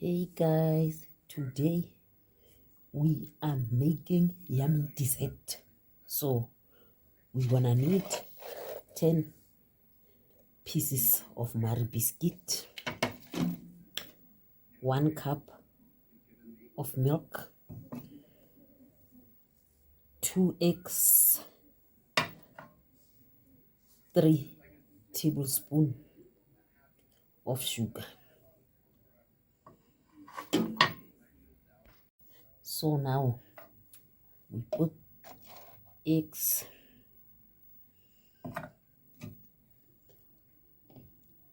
Hey guys, today we are making yummy dessert. So we're gonna need 10 pieces of Marie biscuit, 1 cup of milk, 2 eggs, 3 tablespoons of sugar. So now we put eggs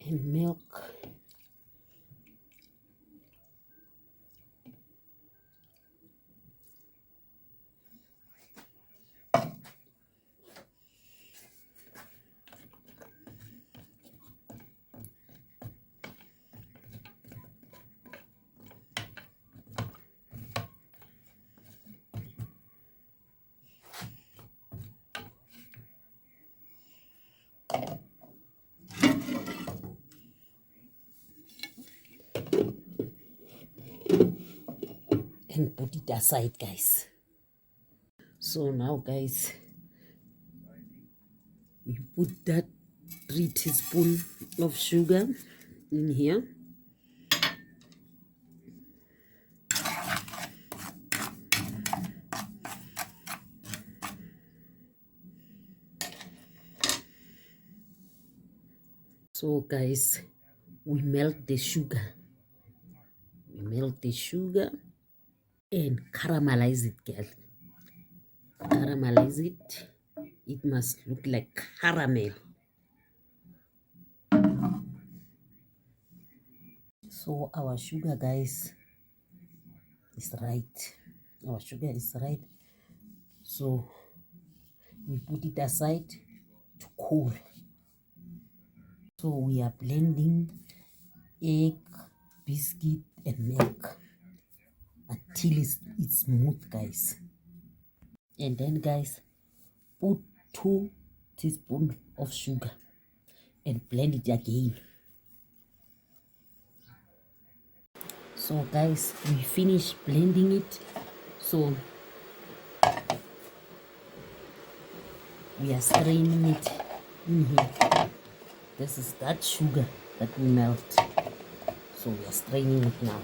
and milk. And put it aside, guys. So now guys, we put that 3 teaspoons of sugar in here. So guys, we melt the sugar. We melt the sugar and caramelize it, girl. Caramelize it. It must look like caramel. So our sugar, guys, is right. Our sugar is right. So we put it aside to cool. So we are blending egg, biscuit, and milk until it's smooth, guys. And then, guys, put 2 teaspoons of sugar and blend it again. So guys, we finish blending it. So we are straining it in here. This is that sugar that we melt. So we are straining it now.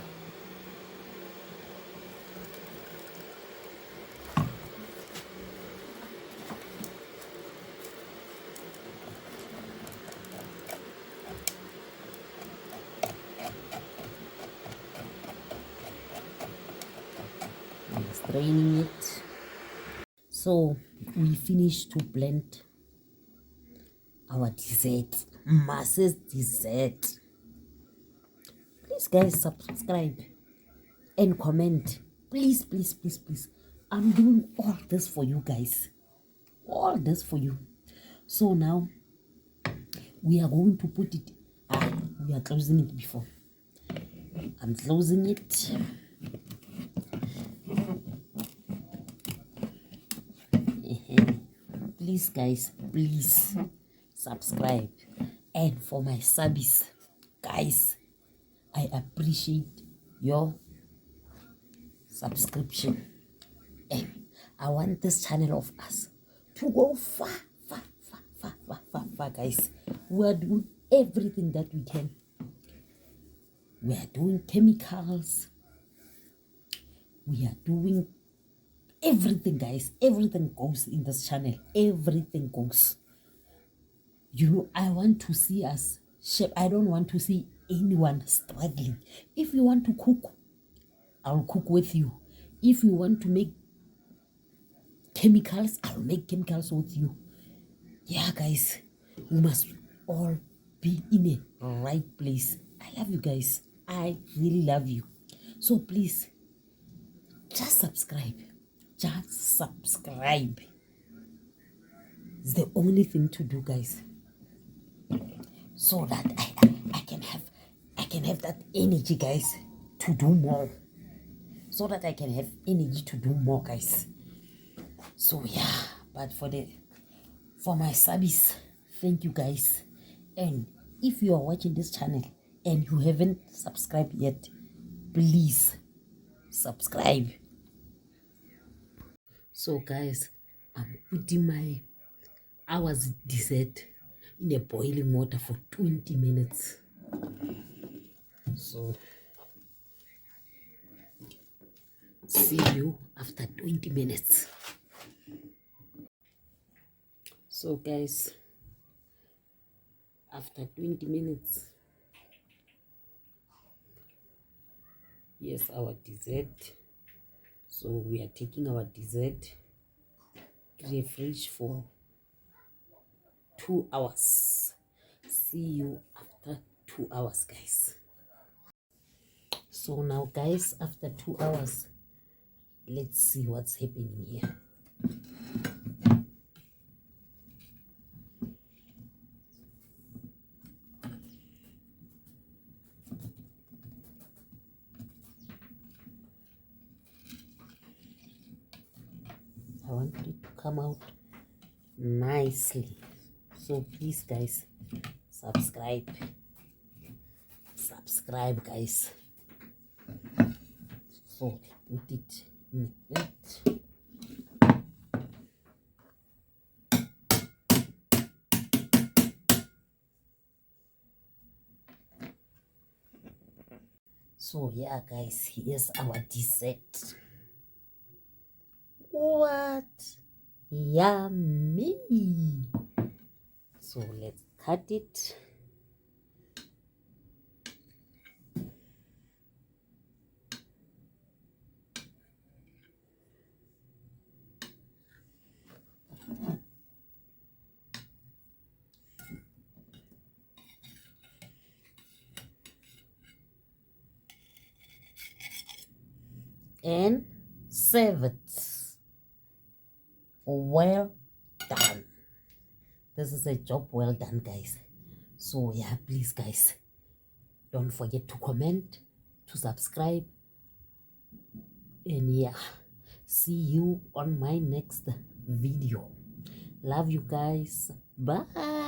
We are straining it. So we finished to blend our dessert, Masses dessert. Please guys, subscribe and comment. Please, please, please, please. I'm doing all this for you guys. All this for you. So now we are going to put it. We are closing it before. I'm closing it. Please guys, please subscribe. And for my subbies, guys, I appreciate your subscription. And I want this channel of us to go far, far, far, far, far, far, far, guys. We are doing everything that we can. We are doing chemicals. We are doing everything, guys. Everything goes in this channel. Everything goes. You know, I want to see us shape. I don't want to see anyone struggling. If you want to cook, I'll cook with you. If you want to make chemicals, I'll make chemicals with you. Yeah, guys, we must all be in a right place. I love you guys. I really love you. So please, just subscribe. Just subscribe. It's the only thing to do, guys. So that I can have that energy, guys, to do more. So that I can have energy to do more, guys. So yeah, but for my subbies, thank you guys. And if you are watching this channel and you haven't subscribed yet, please subscribe. So guys, I'm putting my hours dessert in a boiling water for 20 minutes. So see you after 20 minutes. So guys, after 20 minutes, here's our dessert. So we are taking our dessert to the fridge for 2 hours. See you after 2 hours, guys. So now guys, after 2 hours, let's see what's happening here. I want it to come out nicely. So please guys, subscribe guys. So I put it in a plate. So yeah guys, here's our dessert. What? Yummy. So let's cut it. And serve it. Well done. This is a job well done, guys. So yeah, please guys, don't forget to comment, to subscribe, and yeah, see you on my next video. Love you guys. Bye.